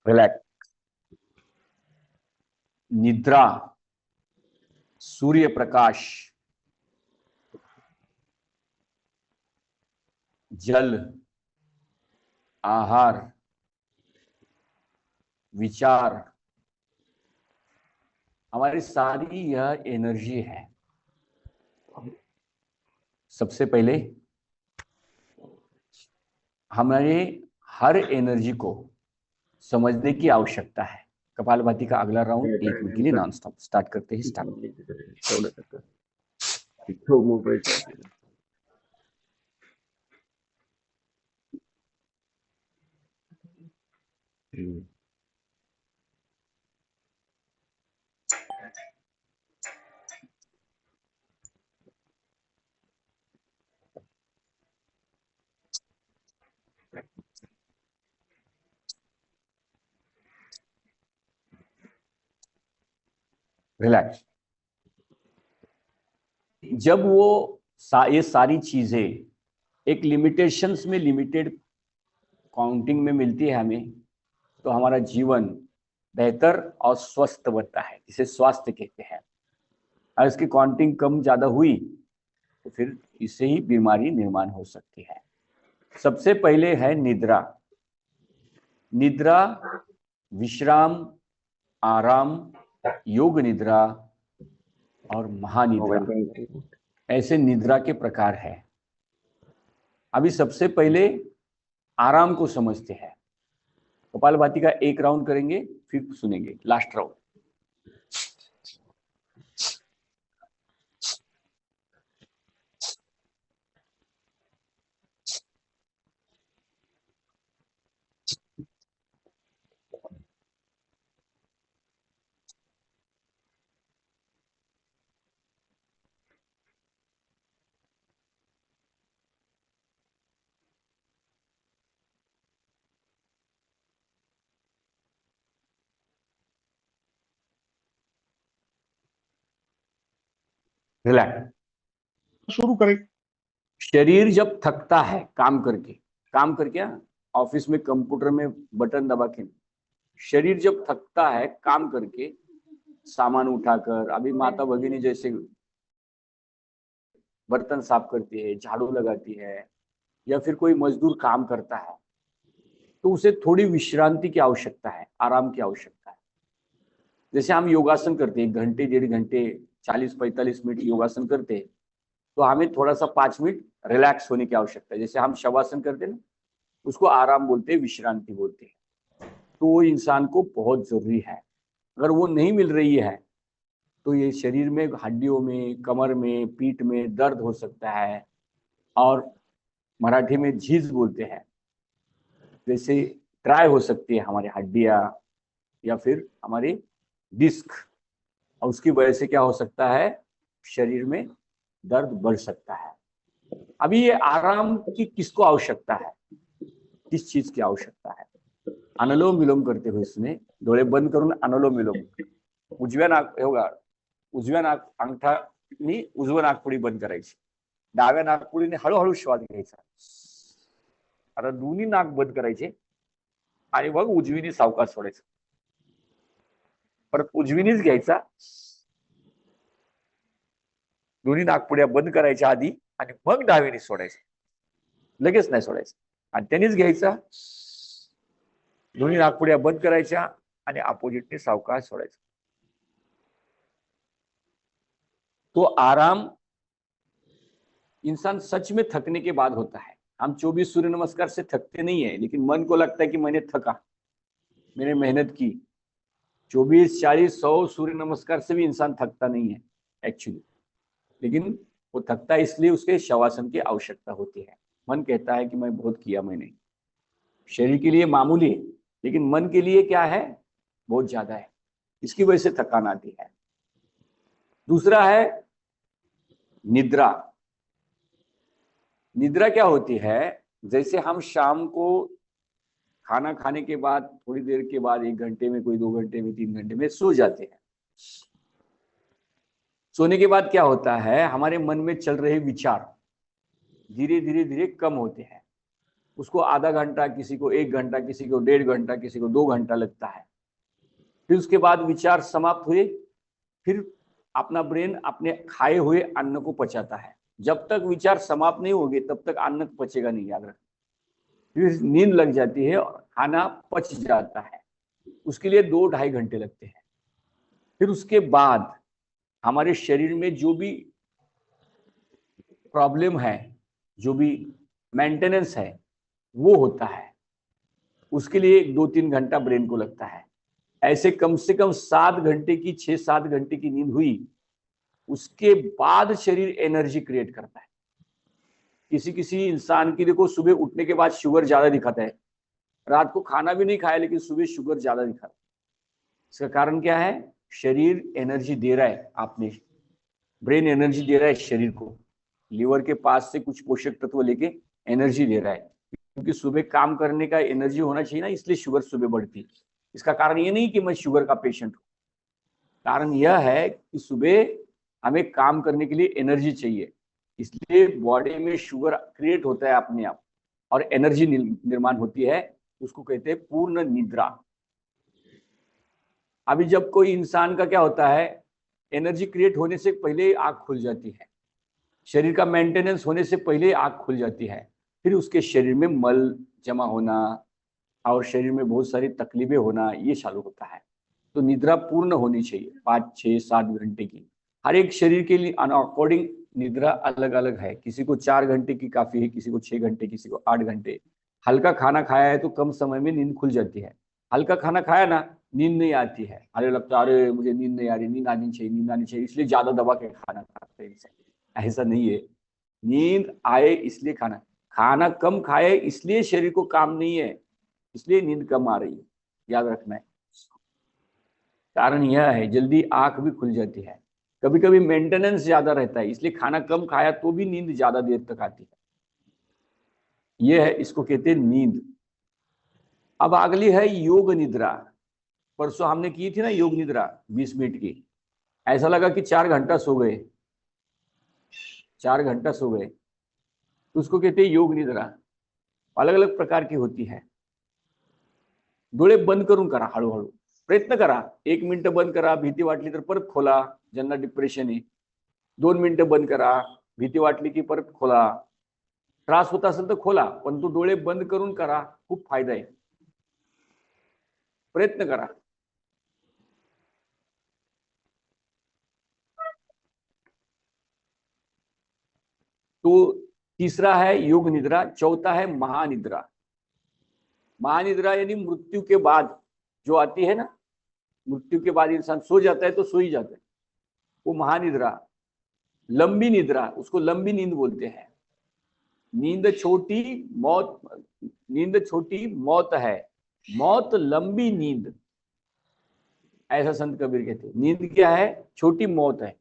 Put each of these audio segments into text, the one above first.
Relax. निद्रा, सूर्य प्रकाश, जल, आहार, विचार, हमारी सारी यह एनर्जी है। सबसे पहले हमारे हर एनर्जी को समझने की आवश्यकता है। कपालभाति का अगला राउंड 1 मिनट के लिए नॉन स्टॉप स्टार्ट करते हैं। स्टार्ट। रिलैक्स। जब ये सारी चीजें एक लिमिटेशंस में, लिमिटेड काउंटिंग में मिलती है हमें, तो हमारा जीवन बेहतर और स्वस्थ बनता है, जिसे स्वास्थ्य कहते हैं। और इसकी काउंटिंग कम ज्यादा हुई तो फिर इससे ही बीमारी निर्माण हो सकती है। सबसे पहले है निद्रा। निद्रा, विश्राम, आराम, योग निद्रा और महानिद्रा, ऐसे निद्रा के प्रकार है। अभी सबसे पहले आराम को समझते हैं। कपालभाति का 1 राउंड करेंगे, फिर सुनेंगे लास्ट राउंड। रिलैक्स। शुरू करें। शरीर जब थकता है काम करके ऑफिस में कंप्यूटर में बटन दबा के, शरीर जब थकता है काम करके, सामान उठाकर, अभी माता भगिनी जैसे बर्तन साफ करती है, झाड़ू लगाती है, या फिर कोई मजदूर काम करता है, तो उसे थोड़ी विश्रांति की आवश्यकता है, आराम की आवश्यकता है। जैसे हम योगासन करते हैं, 1 घंटे 1.5 घंटे 40-45 मिनट योगासन करते हैं, तो हमें थोड़ा सा 5 मिनट रिलैक्स होने की आवश्यकता है। जैसे हम शवासन करते हैं ना, उसको आराम बोलते हैं, विश्रांति बोलते हैं। तो वो इंसान को बहुत जरूरी है। अगर वो नहीं मिल रही है तो ये शरीर में, हड्डियों में, कमर में, पीठ में दर्द हो सकता है, और मराठी में झीज बोलते हैं, जैसे ड्राई हो सकती है हमारी हड्डियां या फिर हमारी डिस्क, और उसकी वजह से क्या हो सकता है, शरीर में दर्द बढ़ सकता है। अभी ये आराम की किसको आवश्यकता है, किस चीज की आवश्यकता है? अनुलोम विलोम करते हुए इसमें डोळे बंद करून अनुलोम विलोम, उजव्या अंगठानी उजवं नाकपुडी बंद करायची, डाव्या नाकपुडीने हळूहळू श्वास घ्यायचा, आता दोन्ही नाक बंद करायचे आणि मग उजवीने सावकाश सोडायचं, परत उजवीनेच घ्यायचा, दोन्ही नाकपुड्या बंद करायच्या आधी, आणि मग डावीने सोडायचं, लगेच नाही सोडायचं, आणि त्यानेच घ्यायचा, दोन्ही नाकपुड्या बंद करायच्या आणि अपोजिटने सावकाश सोडायचं। तो आराम इंसान सच में थकने के बाद होता है। हम 24 सूर्य नमस्कार से थकते नहीं है, लेकिन मन को लगता है कि मैंने थका, मैंने मेहनत की। 24, 40, 100 सूर्य नमस्कार से भी इंसान थकता नहीं है एक्चुअली, लेकिन वो थकता है इसलिए उसके शवासन की आवश्यकता होती है। मन कहता है कि मैं बहुत किया मैंने, शरीर के लिए मामूली है, लेकिन मन के लिए क्या है, बहुत ज्यादा है, इसकी वजह से थकान आती है। दूसरा है निद्रा। निद्रा क्या होती है, जैसे हम शाम को खाना खाने के बाद थोड़ी देर के बाद 1 घंटे में, कोई 2 घंटे में, 3 घंटे में सो जाते हैं। सोने के बाद क्या होता है, हमारे मन में चल रहे विचार धीरे धीरे धीरे कम होते हैं। उसको आधा घंटा, किसी को 1 घंटा, किसी को 1.5 घंटा, किसी को 2 घंटा लगता है। फिर उसके बाद विचार समाप्त हुए, फिर अपना ब्रेन अपने खाए हुए अन्न को पचाता है। जब तक विचार समाप्त नहीं होंगे तब तक अन्न पचेगा नहीं, याद रखना। फिर नींद लग जाती है और खाना पच जाता है। उसके लिए 2-2.5 घंटे लगते हैं। फिर उसके बाद हमारे शरीर में जो भी प्रॉब्लम है, जो भी मेंटेनेंस है, वो होता है। उसके लिए 2-3 घंटा ब्रेन को लगता है। ऐसे कम से कम 7 घंटे की, 6-7 घंटे की नींद हुई, उसके बाद शरीर एनर्जी क्रिएट करता है। किसी किसी इंसान की देखो, सुबह उठने के बाद शुगर ज्यादा दिखाता है, रात को खाना भी नहीं खाया लेकिन सुबह शुगर ज्यादा दिखाता है। इसका कारण क्या है? शरीर एनर्जी दे रहा है, आपने ब्रेन एनर्जी दे रहा है शरीर को, लीवर के पास से कुछ पोषक तत्व लेके एनर्जी दे रहा है। क्योंकि सुबह काम करने का एनर्जी होना चाहिए ना, इसलिए शुगर सुबह बढ़ती है। इसका कारण ये नहीं कि मैं शुगर का पेशेंट हूँ, कारण यह है कि सुबह हमें काम करने के लिए एनर्जी चाहिए, इसलिए बॉडी में शुगर क्रिएट होता है अपने आप और एनर्जी निर्माण होती है। उसको कहते हैं पूर्ण निद्रा। अभी जब कोई इंसान का क्या होता है, एनर्जी क्रिएट होने से पहले आंख खुल जाती है, शरीर का मेंटेनेंस होने से पहले आंख खुल जाती है, फिर उसके शरीर में मल जमा होना और शरीर में बहुत सारी तकलीफें होना ये चालू होता है। तो निद्रा पूर्ण होनी चाहिए, 5-6-7 घंटे की। हर एक शरीर के लिए अकॉर्डिंग निद्रा अलग अलग है। किसी को 4 घंटे की काफी है, किसी को 6 घंटे, किसी को 8 घंटे। हल्का खाना खाया है तो कम समय में नींद खुल जाती है। हल्का खाना खाया ना, नींद नहीं आती है, अरे लगता है अरे मुझे नींद नहीं आ रही, नींद आनी चाहिए, नींद आनी चाहिए, इसलिए ज्यादा दबा के खाना खाते हैं इंसान। ऐसा नहीं है, नींद आए इसलिए खाना, खाना कम खाए इसलिए शरीर को काम नहीं है, इसलिए नींद कम आ रही है, याद रखना है। कारण यह है जल्दी आंख भी खुल जाती है। कभी कभी मेंटेनेंस ज्यादा रहता है, इसलिए खाना कम खाया तो भी नींद ज्यादा देर तक आती है। यह है, इसको कहते हैं नींद। अब अगली है योग निद्रा। परसों हमने की थी ना योग निद्रा 20 मिनट की। ऐसा लगा कि 4 घंटा सो गए, 4 घंटा सो गए, तो उसको कहते हैं योग निद्रा। अलग अलग प्रकार की होती है। डोळे बंद करून करा, हळूहळू प्रयत्न करा। 1 मिनिट बंद करा, भीती वाटली तर परत खोला, ज्यांना डिप्रेशन आहे। 2 मिनिटं बंद करा, भीती वाटली की परत खोला, त्रास होत असेल तर खोला, पण तो डोळे बंद करून करा, खूप फायदा आहे, प्रयत्न करा। तो तीसरा है योग निद्रा, चौथा है महानिद्रा। महानिद्रा यानी मृत्यु के बाद जो आती है ना, मृत्यु के बाद इंसान सो जाता है तो सो ही जाता है, वो महानिद्रा। लंबी निद्रा, उसको लंबी नींद बोलते हैं। नींद छोटी मौत, नींद छोटी मौत है, मौत लंबी नींद, ऐसा संत कबीर कहते हैं। नींद क्या है? छोटी मौत है।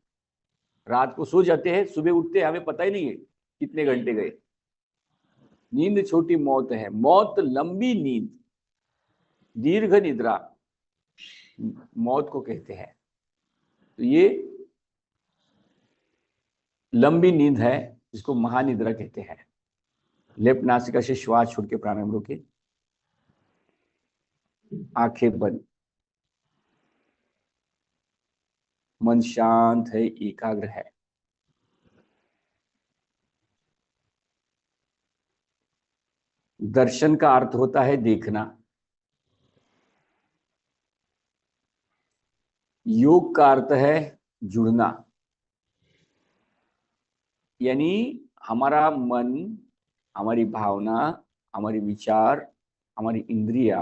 रात को सो जाते हैं, सुबह उठते हैं, हमें पता ही नहीं है कितने घंटे गए। नींद छोटी मौत है, मौत लंबी नींद, दीर्घ निद्रा मौत को कहते हैं। तो ये लंबी नींद है, जिसको महानिद्रा कहते हैं। लेफ्ट नासिका से श्वास छोड़ के प्राणायाम रोके, आंखें बंद, मन शांत है, एकाग्र है। दर्शन का अर्थ होता है देखना, योग का अर्थ है जुड़ना। यानी हमारा मन, हमारी भावना, हमारी विचार, हमारी इंद्रिया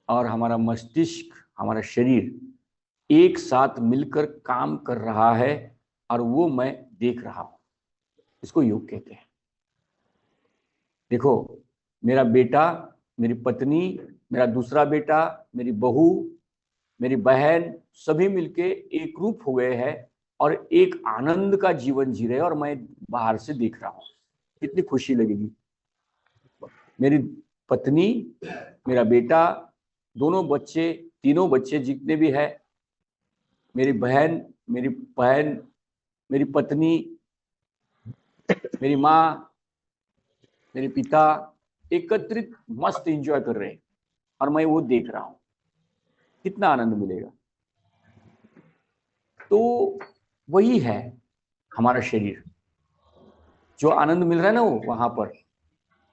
और हमारा मस्तिष्क, हमारा शरीर एक साथ मिलकर काम कर रहा है और वो मैं देख रहा हूं, इसको योग कहते हैं। देखो, मेरा बेटा, मेरी पत्नी, मेरा दूसरा बेटा, मेरी बहू, मेरी बहन, सभी मिलके एक रूप हो गए हैं और एक आनंद का जीवन जी रहे हैं और मैं बाहर से देख रहा हूं, कितनी खुशी लगेगी। मेरी पत्नी, मेरा बेटा, दोनों बच्चे, तीनों बच्चे जितने भी है, मेरी बहन, मेरी पत्नी, मेरी माँ, मेरे पिता, एकत्रित मस्त एंजॉय कर रहे हैं और मैं वो देख रहा हूं, कितना आनंद मिलेगा। तो वही है हमारा शरीर, जो आनंद मिल रहा है ना वो वहां पर,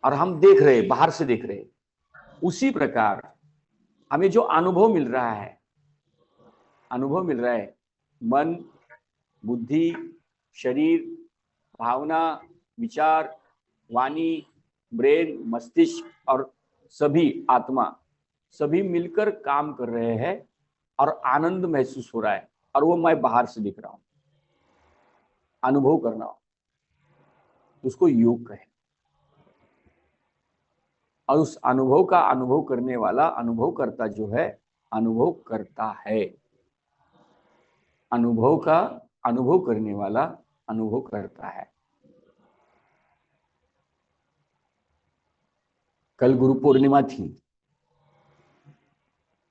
और हम देख रहे हैं, बाहर से देख रहे हैं। उसी प्रकार हमें जो अनुभव मिल रहा है, मन, बुद्धि, शरीर, भावना, विचार, वाणी, ब्रेन, मस्तिष्क और सभी आत्मा, सभी मिलकर काम कर रहे हैं और आनंद महसूस हो रहा है, और वो मैं बाहर से दिख रहा हूं, अनुभव करना हो, उसको योग कहें। और उस अनुभव का अनुभव करने वाला अनुभव करता जो है, अनुभव करता है, अनुभव का अनुभव करने वाला अनुभव करता है। कल गुरु पूर्णिमा थी।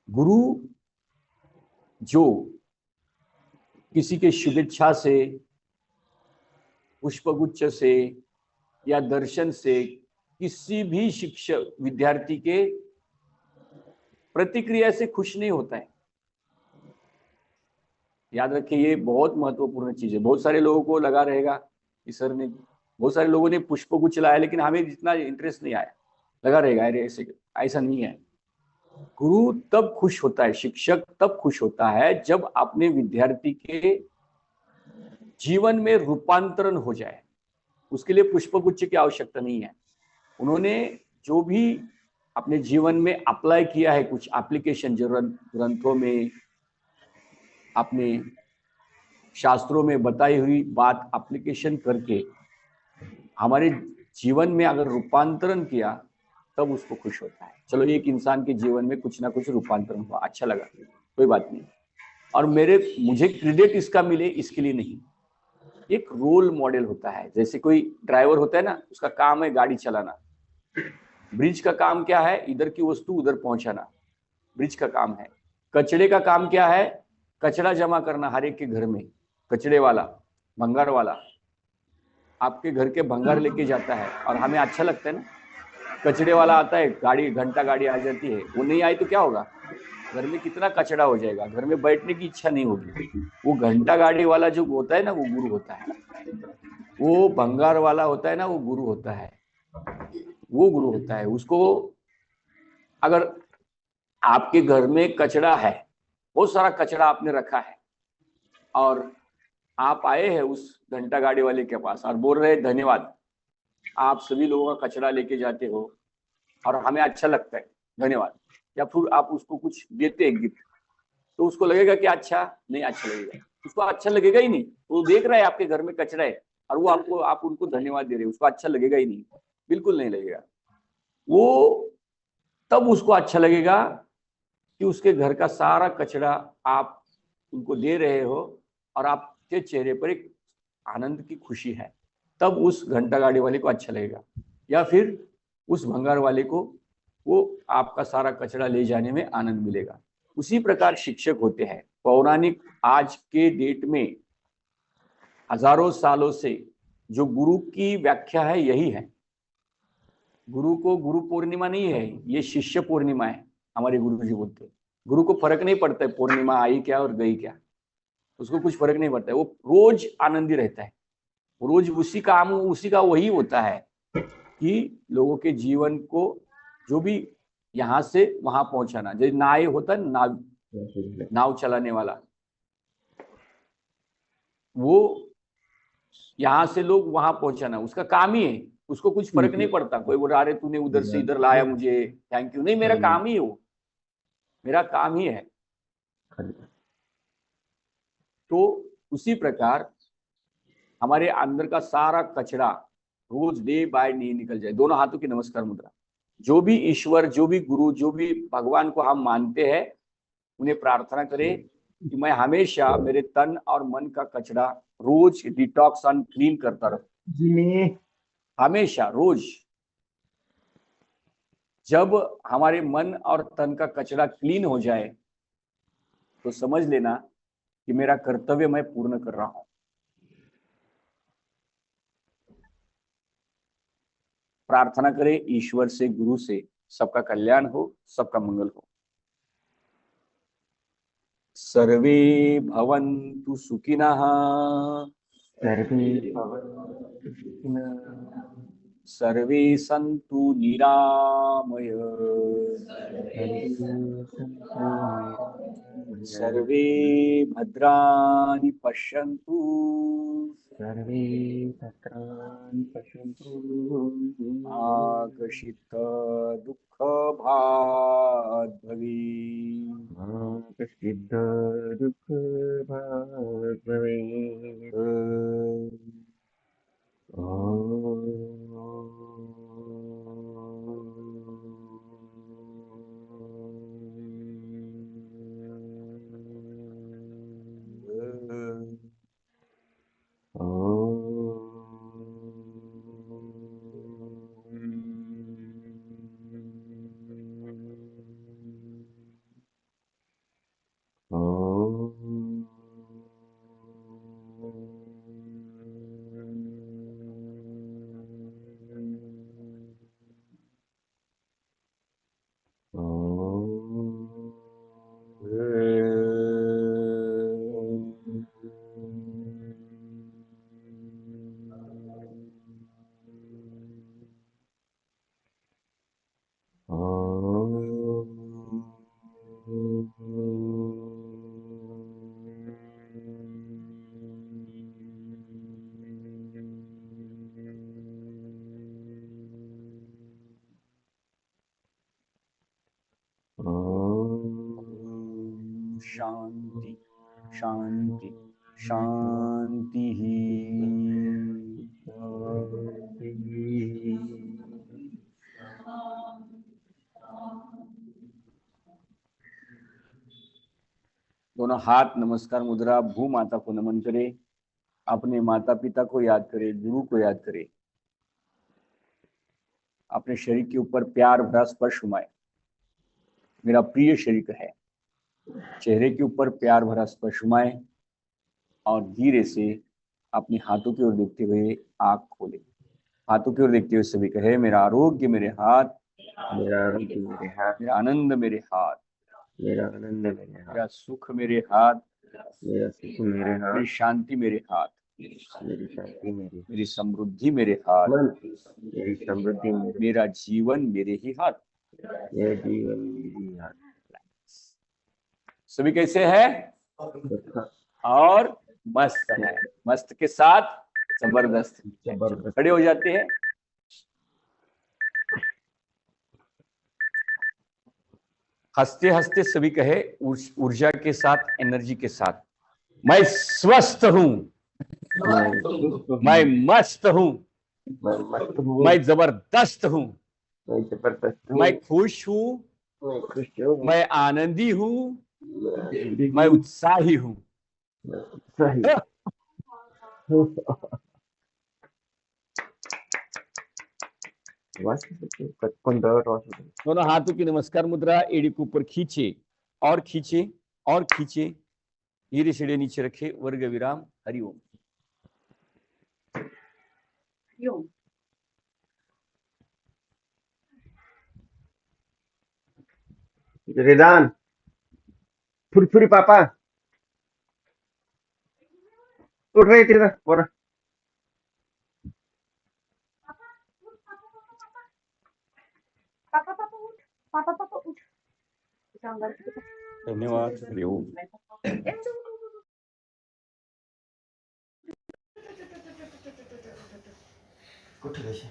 गुरु जो किसी के शुभेच्छा से, पुष्पगुच्छ से या दर्शन से किसी भी शिक्षक विद्यार्थी के प्रतिक्रिया से खुश नहीं होता है। याद रखिए, ये बहुत महत्वपूर्ण चीज है। बहुत सारे लोगों को लगा रहेगा कि सर ने, बहुत सारे लोगों ने पुष्पगुच्छ लाया लेकिन हमें जितना इंटरेस्ट नहीं आया, लगा रहेगा अरे ऐसे, ऐसा नहीं है। गुरु तब खुश होता है, शिक्षक तब खुश होता है जब अपने विद्यार्थी के जीवन में रूपांतरण हो जाए। उसके लिए पुष्पगुच्छ की आवश्यकता नहीं है। उन्होंने जो भी अपने जीवन में अप्लाई किया है, कुछ एप्लीकेशन जो ग्रंथों में, अपने शास्त्रों में बताई हुई बात एप्लीकेशन करके हमारे जीवन में अगर रूपांतरण किया, तब उसको खुश होता है। चलो, एक इंसान के जीवन में कुछ ना कुछ रूपांतरण हुआ, अच्छा लगा, कोई बात नहीं। और मुझे क्रेडिट इसका मिले इसके लिए नहीं। एक रोल मॉडल होता है, जैसे कोई ड्राइवर होता है ना, उसका काम है गाड़ी चलाना। ब्रिज का काम क्या है? इधर की वस्तु उधर पहुंचाना, ब्रिज का काम है। कचड़े का काम क्या है? कचरा जमा करना हर एक के घर में। कचड़े वाला, भंगार वाला आपके घर के भंगार लेके जाता है, और हमें अच्छा लगता है ना। कचड़े वाला आता है, गाड़ी, घंटा गाड़ी आ जाती है, वो नहीं आई तो क्या होगा? घर में कितना कचरा हो जाएगा, घर में बैठने की इच्छा नहीं होगी। वो घंटा गाड़ी वाला जो होता है ना, वो गुरु होता है। वो भंगार वाला होता है ना, वो गुरु होता है। वो गुरु होता है। उसको, अगर आपके घर में कचरा है, बहुत सारा कचरा आपने रखा है, और आप आए हैं उस घंटा गाड़ी वाले के पास और बोल रहे हैं धन्यवाद, आप सभी लोगों का कचरा लेके जाते हो और हमें अच्छा लगता है, धन्यवाद। या फिर आप उसको कुछ देते हैं गिफ्ट, तो उसको लगेगा कि अच्छा नहीं, अच्छा लगेगा? उसको अच्छा लगेगा ही नहीं। वो देख रहा है आपके घर में कचरा है और वो आपको, आप उनको धन्यवाद दे रहे हो, उसको अच्छा लगेगा ही नहीं, बिल्कुल नहीं लगेगा। वो तब उसको अच्छा लगेगा कि उसके घर का सारा कचरा आप उनको दे रहे हो और आपके चेहरे पर एक आनंद की खुशी है, तब उस घंटा गाड़ी वाले को अच्छा लगेगा। या फिर उस भंगार वाले को वो आपका सारा कचरा ले जाने में आनंद मिलेगा। उसी प्रकार शिक्षक होते हैं। पौराणिक आज के डेट में हजारों सालों से जो गुरु की व्याख्या है यही है। गुरु को गुरु पूर्णिमा नहीं है, ये शिष्य पूर्णिमा है। हमारे गुरु जी बोलते हैं गुरु को फर्क नहीं पड़ता है पूर्णिमा आई क्या और गई क्या, उसको कुछ फर्क नहीं पड़ता है। वो रोज आनंदी रहता है, रोज उसी काम, उसी का वही होता है कि लोगों के जीवन को, जो भी यहाँ से वहां पहुंचाना। जैसे नाव होता है, नाव चलाने वाला, वो यहाँ से लोग वहां पहुंचाना उसका काम ही है। उसको कुछ फर्क नहीं पड़ता, कोई बोल रहा अरे तूने उधर से इधर लाया मुझे, थैंक यू, नहीं, मेरा काम ही है वो, मेरा काम ही है। तो उसी प्रकार हमारे अंदर का सारा कचरा रोज डे बाय डे निकल जाए। दोनों हाथों की नमस्कार मुद्रा। जो भी ईश्वर, जो भी गुरु, जो भी भगवान को हम मानते हैं, उन्हें प्रार्थना करें कि मैं हमेशा मेरे तन और मन का कचरा रोज डिटॉक्स और क्लीन करता रहूं, हमेशा रोज। जब हमारे मन और तन का कचरा क्लीन हो जाए तो समझ लेना कि मेरा कर्तव्य मैं पूर्ण कर रहा हूं। प्रार्थना करें ईश्वर से, गुरु से सबका कल्याण हो, सबका मंगल हो। सर्वे भवन्तु सुखिनः, सर्वे भवन्तु सुखिनः, सर्वे सन्तु निरामय, सर्वे सन्तु निरामयाः, सर्वे भद्राणि पश्यन्तु, सर्वे भद्राणि पश्यन्तु, मा कश्चित् दुःखभाग् भवेत्। मा कश्चित् दुःखभाग् भवेत्। शांति शांति शांति। दोनों हाथ नमस्कार मुद्रा, भू माता को नमन करें, अपने माता पिता को याद करें, गुरु को याद करें, अपने शरीर के ऊपर प्यार भरा स्पर्श घुमाए। मेरा प्रिय शरीर है, चेहरे के ऊपर प्यार भरा स्पर्श घुमाए और धीरे से अपने हाथों की ओर देखते हुए आंख खोले। हाथों की ओर देखते हुए सभी कहे, मेरा आरोग्य मेरे हाथ, मेरा आरोग्य मेरे हाथ, मेरा आनंद मेरे हाथ, मेरा आनंद मेरे हाथ, मेरा सुख मेरे हाथ, मेरा सुख मेरे हाथ, मेरी शांति मेरे हाथ, मेरी शांति मेरे, मेरी समृद्धि मेरे हाथ, मेरी समृद्धि मेरे, मेरा जीवन मेरे ही हाथ, मेरा जीवन मेरे हाथ। सभी कैसे है और मस्त है, मस्त के साथ जबरदस्त। जबरदस्त। खड़े हो जाते हैं। हंसते हंसते सभी कहे ऊर्जा के साथ, एनर्जी के साथ, मैं स्वस्थ हूं, मैं मस्त हूं, मैं जबरदस्त हूं, मैं खुश हूं, मैं आनंदी हूं, मैं उत्साही हूं। दोनों हाथों की नमस्कार मुद्रा, एड़ी के ऊपर खींचे और खींचे और खींचे, धीरे से नीचे रखे, वर्ग विराम, हरिओम। रिदान फुरफुरी पापा उठ रही थी बोरा। पापा उठ। धन्यवाद, हरिओम। कुठे गए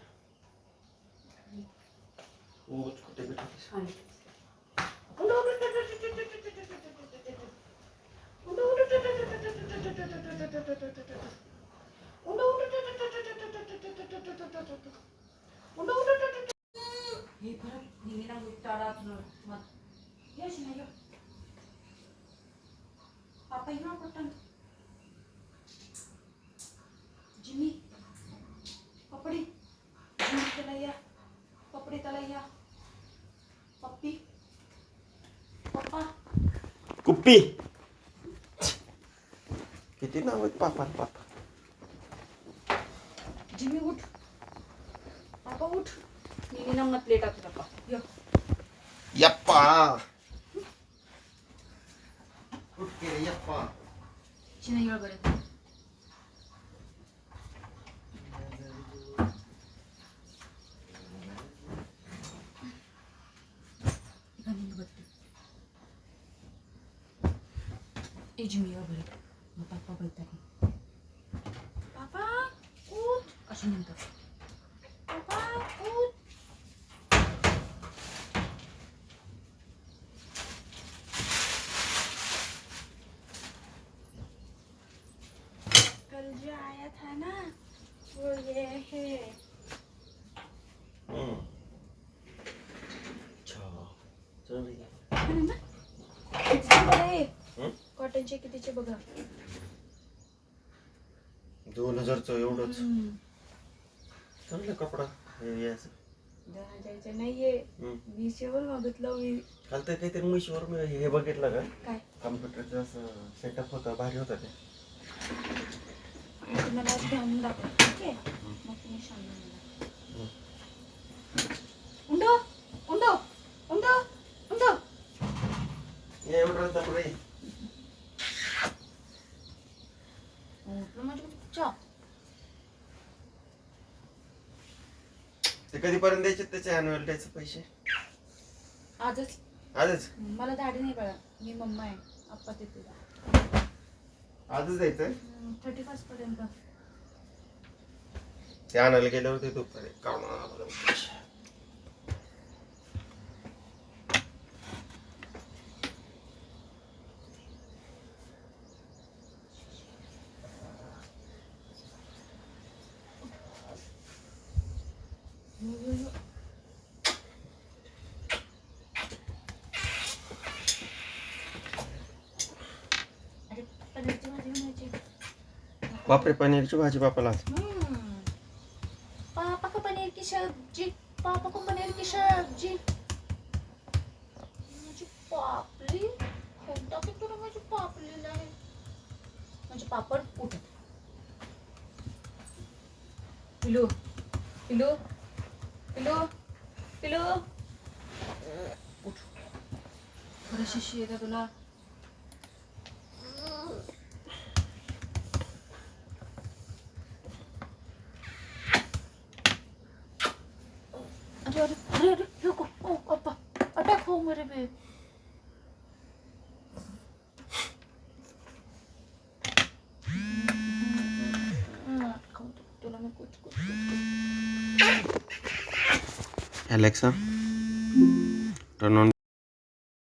वो कुठे बैठे पापा यहाँ पट्टन जिमी पपड़ी जिमी तलैया पपड़ी तलैया पप्पी पप्पा कुप्पी किती नाव आहेत पापा पापा जिमी उठ पापा उठ Ini nang ngatlet at pa. Yo. यप्पा कुठ गेले यप्पा Sinayol ba rin? Ikanin ba ito? Jimmy, yo ba rin? Mapapabay tayo. Papa, ut! Kasinin ka. Papa, ut! कल जो आया था ना वो ये है अच्छा चल रे ano na? Kiतीचे बघा हे हं? कॉटनचे कितीचे बघा 2000 चं एवढंच चांगला कपडा हे असं 10,000चे नाहीये 20 वर मागितलं मी काल तर काहीतरी म्हशीवर मी हे बघितलं का काय कम्प्युटरचं असं सेटअप होता भारी होता ते मी तुम्हाला घेऊन दाखवते ठीक आहे मग तुम्ही सांगा मला उंडो उंडो उंडो उंडो हे एवढं तर रे उंडो म्हणजे चा ते कधीपर्यंत द्यायचे त्याचे अॅन्युअल डेचे पैसे आजच आजच मला दाढी नाही कळा मी मम्मा आहे आप्पा तिथे आजच द्यायचं 31 पर्यंत ते आणायला गेल्यावर ते दुपारी काढून आणावं लागेल. अरे पनीरची भाजी बनायची बापरे पनीरची भाजी बापाला पापा को पनीर की सब्जी पापा को पनीर की सब्जी माझी पापली कोणता पिकतो माझी पापलीला आहे म्हणजे पापड उठत पिलू पिलू पिलू पिलू उठ बरं शिशी येतं तुला अरे अरे अरे अरे रुको ओ अप्पा अटैक हो मेरे पे तुला मैं कुछ कुछ Alexa, turn on